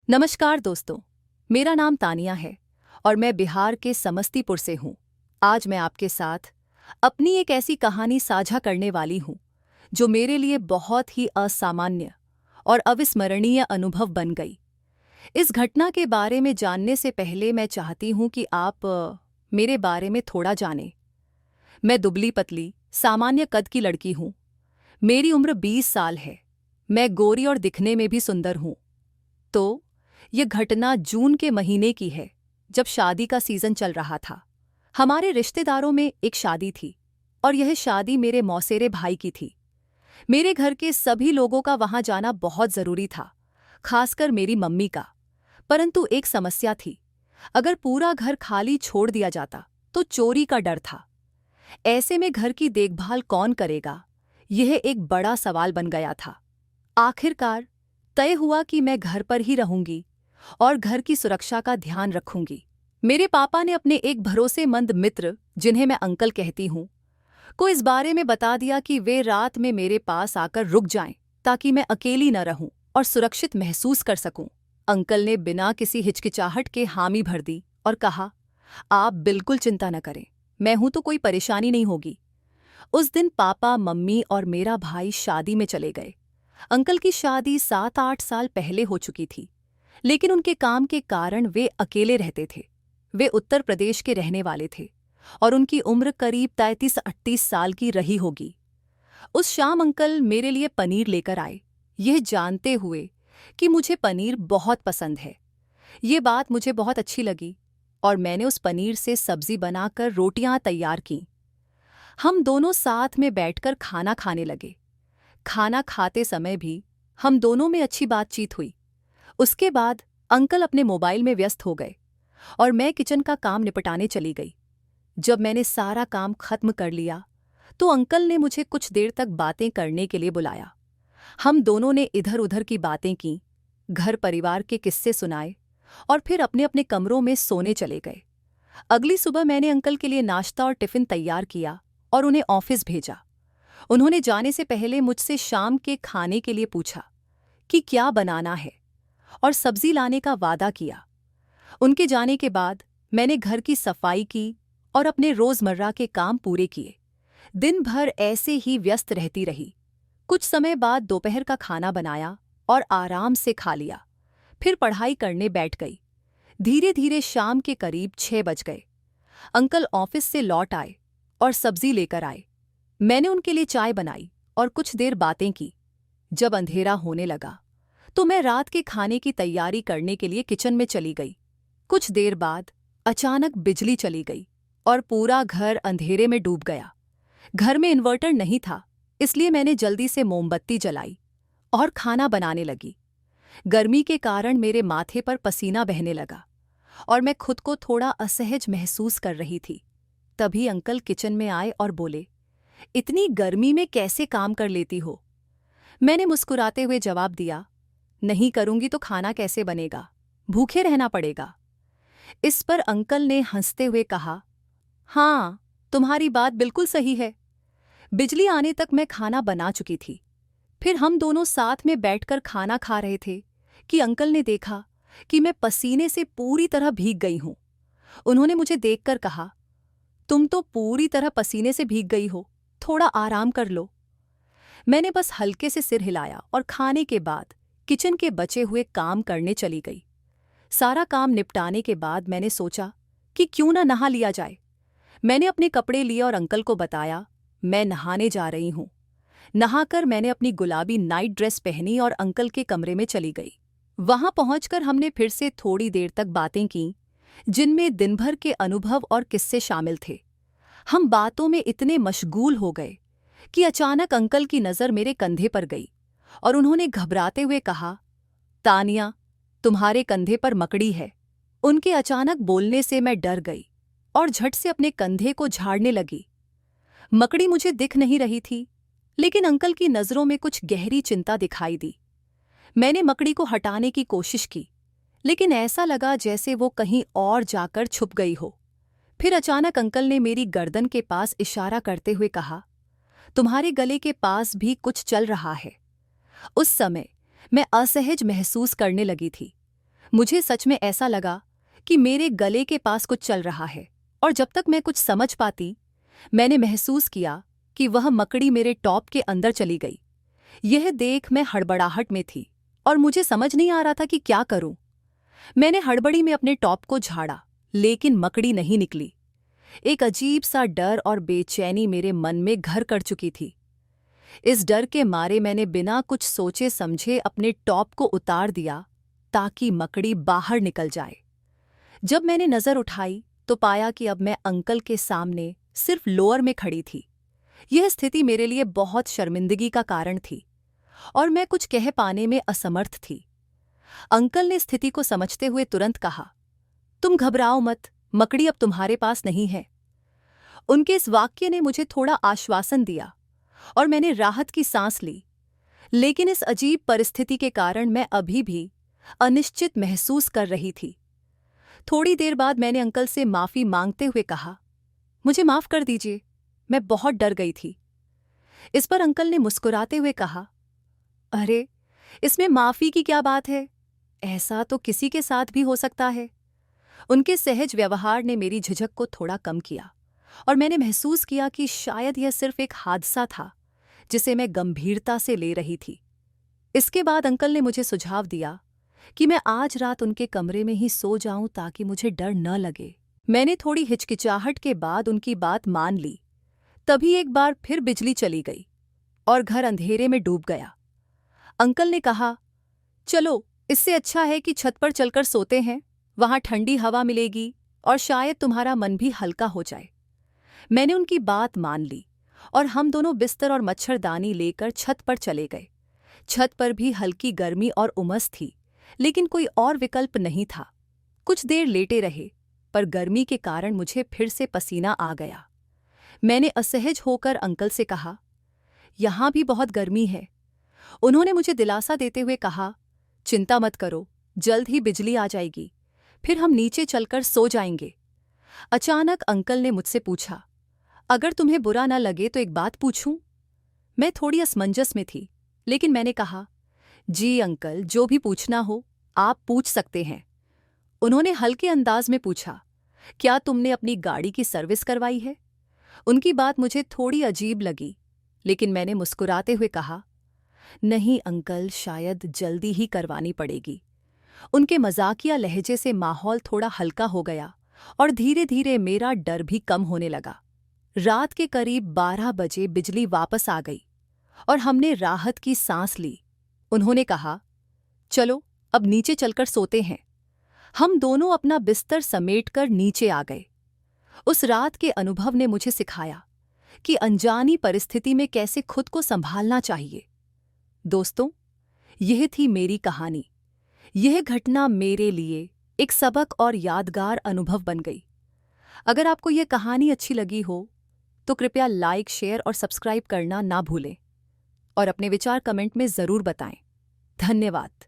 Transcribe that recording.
नमस्कार दोस्तों, मेरा नाम तानिया है और मैं बिहार के समस्तीपुर से हूँ। आज मैं आपके साथ अपनी एक ऐसी कहानी साझा करने वाली हूँ जो मेरे लिए बहुत ही असामान्य और अविस्मरणीय अनुभव बन गई। इस घटना के बारे में जानने से पहले मैं चाहती हूँ कि आप मेरे बारे में थोड़ा जानें। मैं दुबली पतली, सामान्य कद की लड़की हूँ। मेरी उम्र 20 साल है। मैं गोरी और दिखने में भी सुंदर हूँ। तो यह घटना जून के महीने की है, जब शादी का सीजन चल रहा था। हमारे रिश्तेदारों में एक शादी थी और यह शादी मेरे मौसेरे भाई की थी। मेरे घर के सभी लोगों का वहां जाना बहुत जरूरी था, खासकर मेरी मम्मी का। परंतु एक समस्या थी। अगर पूरा घर खाली छोड़ दिया जाता तो चोरी का डर था। ऐसे में घर की देखभाल कौन करेगा, यह एक बड़ा सवाल बन गया था। आखिरकार तय हुआ कि मैं घर पर ही रहूंगी और घर की सुरक्षा का ध्यान रखूंगी। मेरे पापा ने अपने एक भरोसेमंद मित्र, जिन्हें मैं अंकल कहती हूँ, को इस बारे में बता दिया कि वे रात में मेरे पास आकर रुक जाएं ताकि मैं अकेली न रहूं और सुरक्षित महसूस कर सकूं। अंकल ने बिना किसी हिचकिचाहट के हामी भर दी और कहा, आप बिल्कुल चिंता न करें, मैं हूं तो कोई परेशानी नहीं होगी। उस दिन पापा, मम्मी और मेरा भाई शादी में चले गए। अंकल की शादी 7-8 साल पहले हो चुकी थी, लेकिन उनके काम के कारण वे अकेले रहते थे। वे उत्तर प्रदेश के रहने वाले थे और उनकी उम्र करीब 33-38 साल की रही होगी। उस शाम अंकल मेरे लिए पनीर लेकर आए, यह जानते हुए कि मुझे पनीर बहुत पसंद है। ये बात मुझे बहुत अच्छी लगी और मैंने उस पनीर से सब्जी बनाकर रोटियां तैयार कीं। हम दोनों साथ में बैठकर खाना खाने लगे। खाना खाते समय भी हम दोनों में अच्छी बातचीत हुई। उसके बाद अंकल अपने मोबाइल में व्यस्त हो गए और मैं किचन का काम निपटाने चली गई। जब मैंने सारा काम खत्म कर लिया तो अंकल ने मुझे कुछ देर तक बातें करने के लिए बुलाया। हम दोनों ने इधर उधर की बातें की, घर परिवार के किस्से सुनाए और फिर अपने अपने कमरों में सोने चले गए। अगली सुबह मैंने अंकल के लिए नाश्ता और टिफिन तैयार किया और उन्हें ऑफिस भेजा। उन्होंने जाने से पहले मुझसे शाम के खाने के लिए पूछा कि क्या बनाना है और सब्जी लाने का वादा किया। उनके जाने के बाद मैंने घर की सफाई की और अपने रोजमर्रा के काम पूरे किए। दिन भर ऐसे ही व्यस्त रहती रही। कुछ समय बाद दोपहर का खाना बनाया और आराम से खा लिया। फिर पढ़ाई करने बैठ गई। धीरे धीरे शाम के करीब 6 बज गए। अंकल ऑफिस से लौट आए और सब्जी लेकर आए। मैंने उनके लिए चाय बनाई और कुछ देर बातें की। जब अंधेरा होने लगा तो मैं रात के खाने की तैयारी करने के लिए किचन में चली गई। कुछ देर बाद अचानक बिजली चली गई और पूरा घर अंधेरे में डूब गया। घर में इन्वर्टर नहीं था, इसलिए मैंने जल्दी से मोमबत्ती जलाई और खाना बनाने लगी। गर्मी के कारण मेरे माथे पर पसीना बहने लगा और मैं खुद को थोड़ा असहज महसूस कर रही थी। तभी अंकल किचन में आए और बोले, इतनी गर्मी में कैसे काम कर लेती हो? मैंने मुस्कुराते हुए जवाब दिया, नहीं करूंगी तो खाना कैसे बनेगा, भूखे रहना पड़ेगा। इस पर अंकल ने हंसते हुए कहा, हाँ, तुम्हारी बात बिल्कुल सही है। बिजली आने तक मैं खाना बना चुकी थी। फिर हम दोनों साथ में बैठकर खाना खा रहे थे कि अंकल ने देखा कि मैं पसीने से पूरी तरह भीग गई हूं। उन्होंने मुझे देखकर कहा, तुम तो पूरी तरह पसीने से भीग गई हो, थोड़ा आराम कर लो। मैंने बस हल्के से सिर हिलाया और खाने के बाद किचन के बचे हुए काम करने चली गई। सारा काम निपटाने के बाद मैंने सोचा कि क्यों ना नहा लिया जाए। मैंने अपने कपड़े लिए और अंकल को बताया, मैं नहाने जा रही हूं। नहाकर मैंने अपनी गुलाबी नाइट ड्रेस पहनी और अंकल के कमरे में चली गई। वहां पहुंचकर हमने फिर से थोड़ी देर तक बातें की, जिनमें दिन भर के अनुभव और किस्से शामिल थे। हम बातों में इतने मशगूल हो गए कि अचानक अंकल की नज़र मेरे कंधे पर गई और उन्होंने घबराते हुए कहा, तानिया, तुम्हारे कंधे पर मकड़ी है। उनके अचानक बोलने से मैं डर गई और झट से अपने कंधे को झाड़ने लगी। मकड़ी मुझे दिख नहीं रही थी, लेकिन अंकल की नज़रों में कुछ गहरी चिंता दिखाई दी। मैंने मकड़ी को हटाने की कोशिश की, लेकिन ऐसा लगा जैसे वो कहीं और जाकर छुप गई हो। फिर अचानक अंकल ने मेरी गर्दन के पास इशारा करते हुए कहा, तुम्हारे गले के पास भी कुछ चल रहा है। उस समय मैं असहज महसूस करने लगी थी। मुझे सच में ऐसा लगा कि मेरे गले के पास कुछ चल रहा है, और जब तक मैं कुछ समझ पाती, मैंने महसूस किया कि वह मकड़ी मेरे टॉप के अंदर चली गई। यह देख मैं हड़बड़ाहट में थी और मुझे समझ नहीं आ रहा था कि क्या करूं। मैंने हड़बड़ी में अपने टॉप को झाड़ा, लेकिन मकड़ी नहीं निकली। एक अजीब सा डर और बेचैनी मेरे मन में घर कर चुकी थी। इस डर के मारे मैंने बिना कुछ सोचे समझे अपने टॉप को उतार दिया ताकि मकड़ी बाहर निकल जाए। जब मैंने नजर उठाई तो पाया कि अब मैं अंकल के सामने सिर्फ लोअर में खड़ी थी। यह स्थिति मेरे लिए बहुत शर्मिंदगी का कारण थी और मैं कुछ कह पाने में असमर्थ थी। अंकल ने स्थिति को समझते हुए तुरंत कहा, तुम घबराओ मत, मकड़ी अब तुम्हारे पास नहीं है। उनके इस वाक्य ने मुझे थोड़ा आश्वासन दिया और मैंने राहत की सांस ली। लेकिन इस अजीब परिस्थिति के कारण मैं अभी भी अनिश्चित महसूस कर रही थी। थोड़ी देर बाद मैंने अंकल से माफी मांगते हुए कहा, मुझे माफ कर दीजिए, मैं बहुत डर गई थी। इस पर अंकल ने मुस्कुराते हुए कहा, अरे, इसमें माफी की क्या बात है, ऐसा तो किसी के साथ भी हो सकता है। उनके सहज व्यवहार ने मेरी झिझक को थोड़ा कम किया और मैंने महसूस किया कि शायद यह सिर्फ एक हादसा था जिसे मैं गंभीरता से ले रही थी। इसके बाद अंकल ने मुझे सुझाव दिया कि मैं आज रात उनके कमरे में ही सो जाऊं ताकि मुझे डर न लगे। मैंने थोड़ी हिचकिचाहट के बाद उनकी बात मान ली। तभी एक बार फिर बिजली चली गई और घर अंधेरे में डूब गया। अंकल ने कहा, चलो, इससे अच्छा है कि छत पर चलकर सोते हैं, वहां ठंडी हवा मिलेगी और शायद तुम्हारा मन भी हल्का हो जाए। मैंने उनकी बात मान ली और हम दोनों बिस्तर और मच्छरदानी लेकर छत पर चले गए। छत पर भी हल्की गर्मी और उमस थी, लेकिन कोई और विकल्प नहीं था। कुछ देर लेटे रहे, पर गर्मी के कारण मुझे फिर से पसीना आ गया। मैंने असहज होकर अंकल से कहा, यहां भी बहुत गर्मी है। उन्होंने मुझे दिलासा देते हुए कहा, चिंता मत करो, जल्द ही बिजली आ जाएगी, फिर हम नीचे चलकर सो जाएंगे। अचानक अंकल ने मुझसे पूछा, अगर तुम्हें बुरा न लगे तो एक बात पूछूं? मैं थोड़ी असमंजस में थी, लेकिन मैंने कहा, जी अंकल, जो भी पूछना हो आप पूछ सकते हैं। उन्होंने हल्के अंदाज में पूछा, क्या तुमने अपनी गाड़ी की सर्विस करवाई है? उनकी बात मुझे थोड़ी अजीब लगी, लेकिन मैंने मुस्कुराते हुए कहा, नहीं अंकल, शायद जल्दी ही करवानी पड़ेगी। उनके मजाकिया लहजे से माहौल थोड़ा हल्का हो गया और धीरे धीरे मेरा डर भी कम होने लगा। रात के करीब 12 बजे बिजली वापस आ गई और हमने राहत की सांस ली। उन्होंने कहा, चलो अब नीचे चलकर सोते हैं। हम दोनों अपना बिस्तर समेटकर नीचे आ गए। उस रात के अनुभव ने मुझे सिखाया कि अनजानी परिस्थिति में कैसे खुद को संभालना चाहिए। दोस्तों, यह थी मेरी कहानी। यह घटना मेरे लिए एक सबक और यादगार अनुभव बन गई। अगर आपको यह कहानी अच्छी लगी हो तो कृपया लाइक, शेयर और सब्सक्राइब करना ना भूलें और अपने विचार कमेंट में ज़रूर बताएं। धन्यवाद।